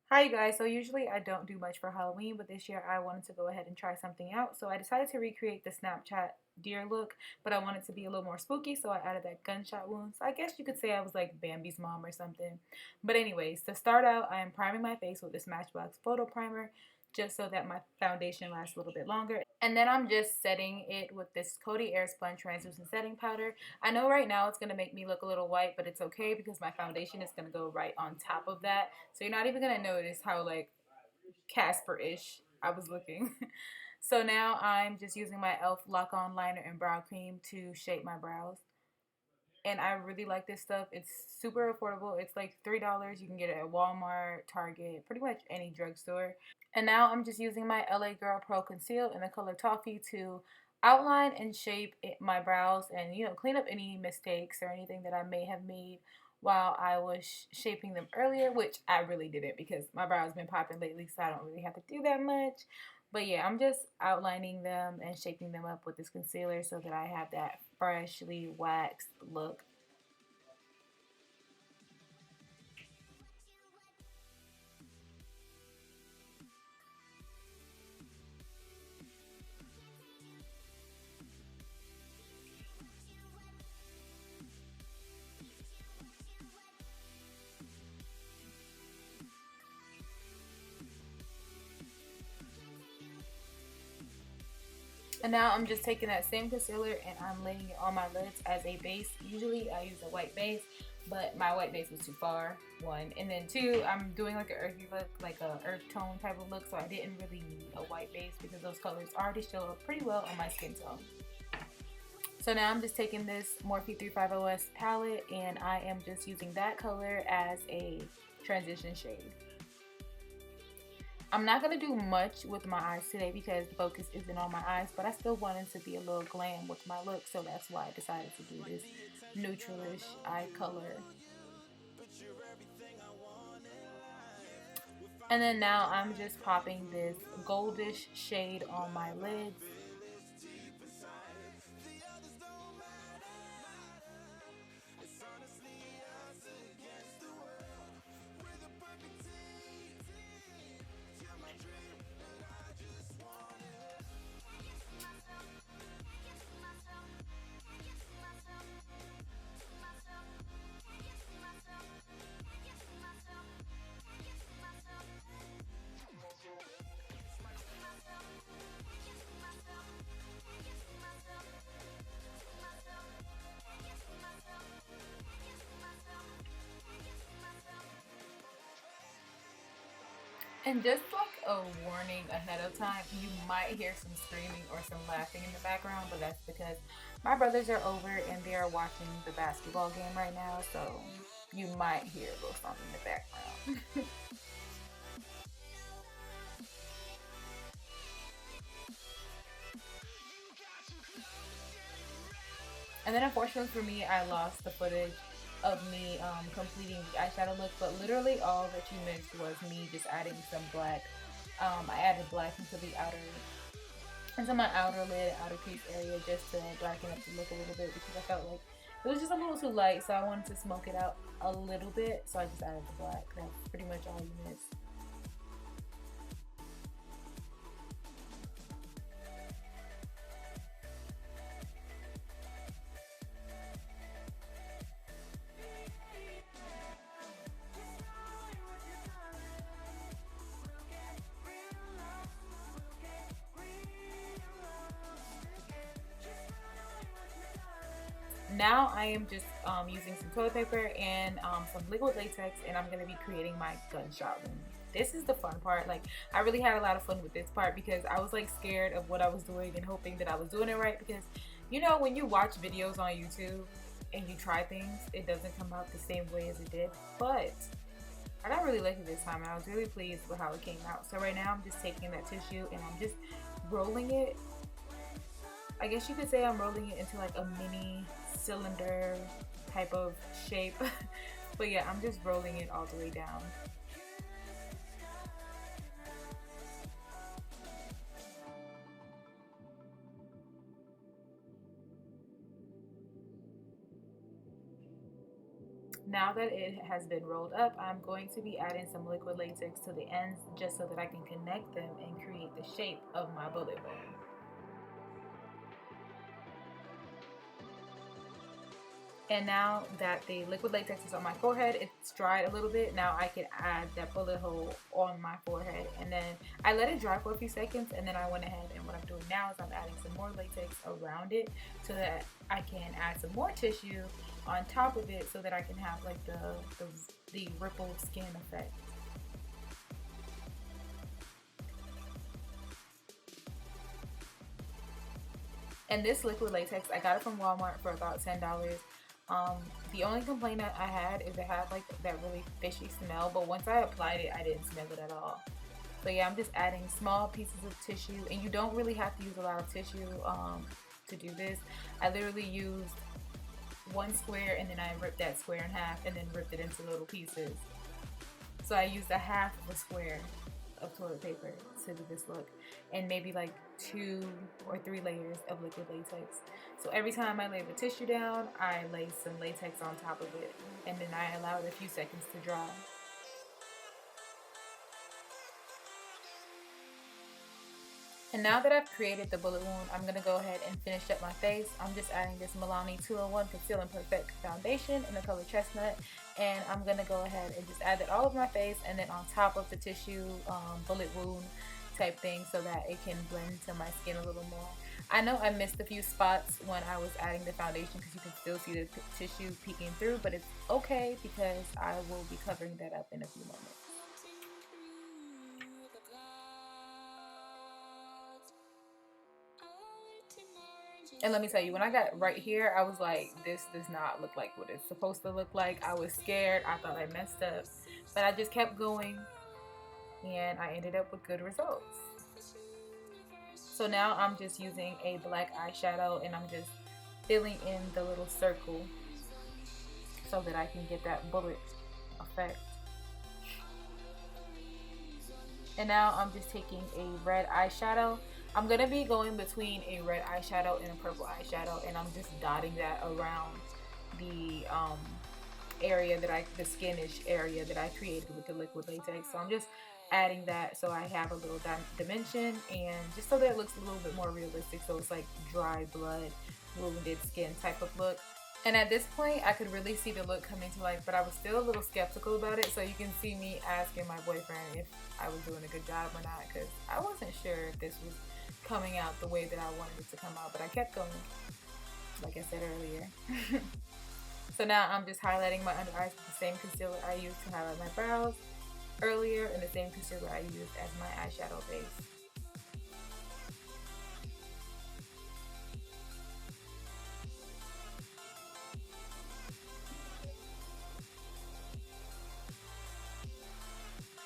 Hi you guys, so usually I don't do much for Halloween, but this year I wanted to go ahead and try something out. So I decided to recreate the Snapchat deer look, but I wanted to be a little more spooky, so I added that gunshot wound. So I guess you could say I was like Bambi's mom or something. But anyways, to start out, I am priming my face with this Matchbox Photo Primer just so that my foundation lasts a little bit longer. And then I'm just setting it with this Coty Airspun Translucent Setting Powder. I know right now it's going to make me look a little white, but it's okay because my foundation is going to go right on top of that. So you're not even going to notice how like Casper-ish I was looking. So now I'm just using my e.l.f. Lock On Liner and Brow Cream to shape my brows. And I really like this stuff. It's super affordable. It's like $3. You can get it at Walmart, Target, pretty much any drugstore. And now I'm just using my LA Girl Pro Conceal in the color Toffee to outline and shape my brows and, clean up any mistakes or anything that I may have made while I was shaping them earlier, which I really didn't because my brows been popping lately, so I don't really have to do that much. But yeah, I'm just outlining them and shaping them up with this concealer so that I have that freshly waxed look. And now I'm just taking that same concealer and I'm laying it on my lids as a base. Usually I use a white base, but my white base was too far, one. And then two, I'm doing like an earthy look, like a earth tone type of look, so I didn't really need a white base because those colors already show up pretty well on my skin tone. So now I'm just taking this Morphe 35OS palette and I am just using that color as a transition shade. I'm not going to do much with my eyes today because the focus isn't on my eyes, but I still wanted to be a little glam with my look, so that's why I decided to do this neutralish eye color. And then now I'm just popping this goldish shade on my lids. And just like a warning ahead of time, you might hear some screaming or some laughing in the background, but that's because my brothers are over and they are watching the basketball game right now, so you might hear a little something in the background. And then unfortunately for me, I lost the footage of me completing the eyeshadow look, but literally all that you missed was me just adding some black. I added black into my outer lid, outer crease area just to darken up the look a little bit because I felt like it was just a little too light, so I wanted to smoke it out a little bit, so I just added the black. That's pretty much all you missed. Now I am just using some toilet paper and some liquid latex, and I'm going to be creating my gunshot wound. This is the fun part. Like, I really had a lot of fun with this part because I was like scared of what I was doing and hoping that I was doing it right, because when you watch videos on YouTube and you try things, it doesn't come out the same way as it did. But I got really lucky this time and I was really pleased with how it came out. So right now I'm just taking that tissue and I'm just rolling it. I guess you could say I'm rolling it into like a mini cylinder type of shape. But yeah, I'm just rolling it all the way down. Now that it has been rolled up, I'm going to be adding some liquid latex to the ends just so that I can connect them and create the shape of my bullet wound. And now that the liquid latex is on my forehead, it's dried a little bit. Now I can add that bullet hole on my forehead. And then I let it dry for a few seconds, and then I went ahead, and what I'm doing now is I'm adding some more latex around it so that I can add some more tissue on top of it so that I can have like the rippled skin effect. And this liquid latex, I got it from Walmart for about $10. The only complaint that I had is it had like that really fishy smell, but once I applied it, I didn't smell it at all. So yeah, I'm just adding small pieces of tissue, and you don't really have to use a lot of tissue to do this. I literally used one square, and then I ripped that square in half and then ripped it into little pieces. So I used a half of a square of toilet paper to do this look, and maybe like 2 or 3 layers of liquid latex. So every time I lay the tissue down, I lay some latex on top of it, and then I allow it a few seconds to dry. And now that I've created the bullet wound, I'm going to go ahead and finish up my face. I'm just adding this Milani 2-in-1 Conceal and Perfect Foundation in the color Chestnut. And I'm going to go ahead and just add that all over my face, and then on top of the tissue bullet wound type thing so that it can blend into my skin a little more. I know I missed a few spots when I was adding the foundation because you can still see the tissue peeking through, but it's okay because I will be covering that up in a few moments. And let me tell you, when I got right here, I was like, this does not look like what it's supposed to look like. I was scared. I thought I messed up. But I just kept going, and I ended up with good results. So now I'm just using a black eyeshadow, and I'm just filling in the little circle so that I can get that bullet effect. And now I'm just taking a red eyeshadow. I'm going to be going between a red eyeshadow and a purple eyeshadow, and I'm just dotting that around the area that the skinish area that I created with the liquid latex. So I'm just adding that so I have a little dimension, and just so that it looks a little bit more realistic, so it's like dry blood, wounded skin type of look. And at this point, I could really see the look coming to life, but I was still a little skeptical about it. So you can see me asking my boyfriend if I was doing a good job or not, because I wasn't sure if this was coming out the way that I wanted it to come out, but I kept going, like I said earlier. So now I'm just highlighting my under eyes with the same concealer I used to highlight my brows earlier, and the same concealer I used as my eyeshadow base.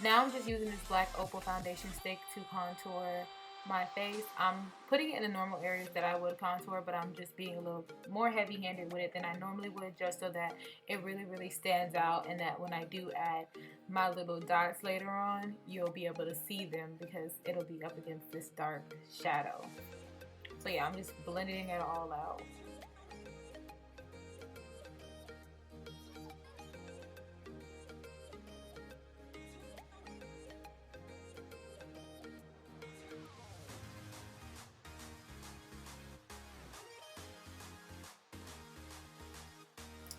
Now I'm just using this black opal foundation stick to contour my face. I'm putting it in the normal areas that I would contour, but I'm just being a little more heavy-handed with it than I normally would, just so that it really stands out, and that when I do add my little dots later on, you'll be able to see them because it'll be up against this dark shadow. So yeah, I'm just blending it all out.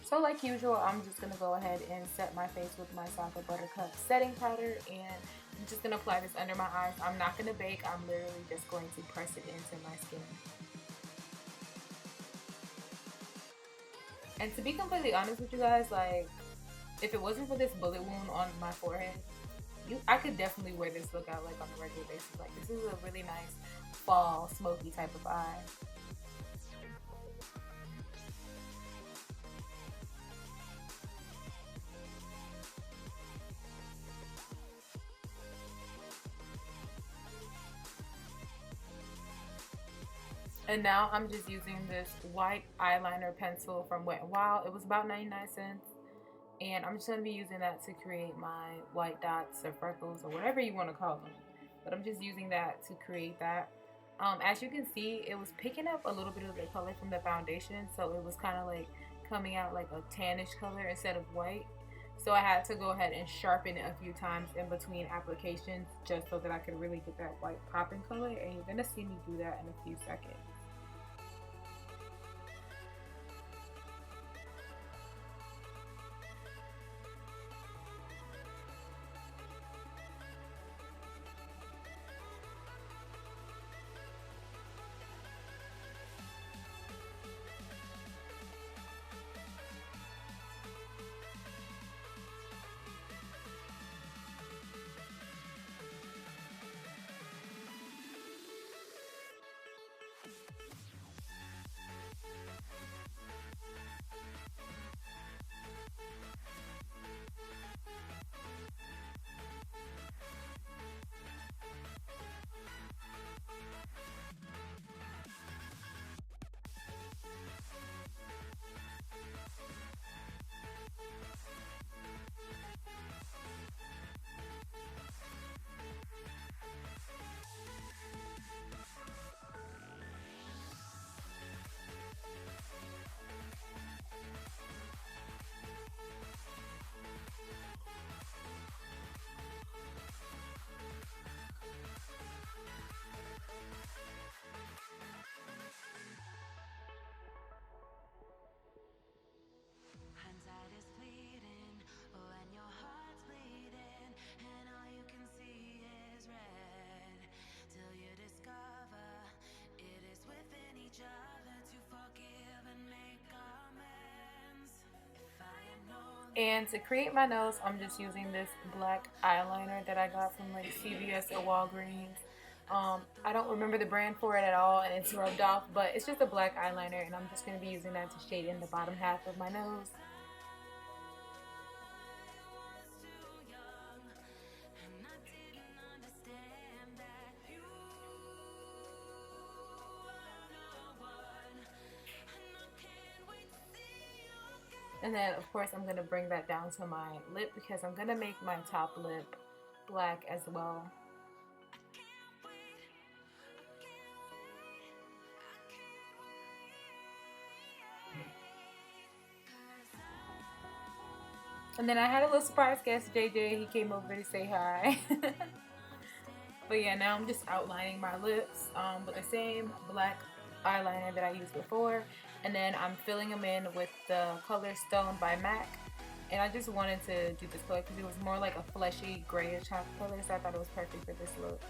So like usual, I'm just going to go ahead and set my face with my Saga Buttercup setting powder, and I'm just going to apply this under my eyes. I'm not going to bake. I'm literally just going to press it into my skin. And to be completely honest with you guys, like, if it wasn't for this bullet wound on my forehead, I could definitely wear this look out like on a regular basis. Like, this is a really nice fall smoky type of eye. And now I'm just using this white eyeliner pencil from Wet n Wild. It was about 99 cents. And I'm just going to be using that to create my white dots or freckles or whatever you want to call them. But I'm just using that to create that. As you can see, it was picking up a little bit of the color from the foundation. So it was kind of like coming out like a tannish color instead of white. So I had to go ahead and sharpen it a few times in between applications just so that I could really get that white popping color. And you're gonna see me do that in a few seconds. And to create my nose, I'm just using this black eyeliner that I got from like CVS or Walgreens. I don't remember the brand for it at all, and it's rubbed off, but it's just a black eyeliner, and I'm just going to be using that to shade in the bottom half of my nose. And then, of course, I'm going to bring that down to my lip because I'm going to make my top lip black as well. And then I had a little surprise guest, JJ. He came over to say hi. But yeah, now I'm just outlining my lips with the same black eyeliner that I used before. And then I'm filling them in with the color Stone by MAC. And I just wanted to do this color because it was more like a fleshy grayish type color. So I thought it was perfect for this look.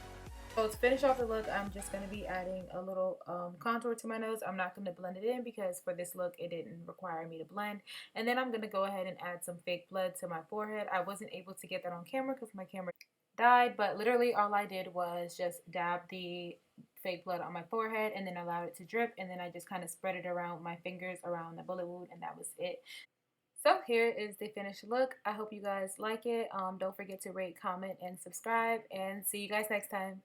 So to finish off the look, I'm just going to be adding a little contour to my nose. I'm not going to blend it in because for this look, it didn't require me to blend. And then I'm going to go ahead and add some fake blood to my forehead. I wasn't able to get that on camera because my camera died, but literally all I did was just dab the fake blood on my forehead and then allowed it to drip. And then I just kind of spread it around my fingers around the bullet wound, and that was it. So here is the finished look. I hope you guys like it. Don't forget to rate, comment, and subscribe, and see you guys next time.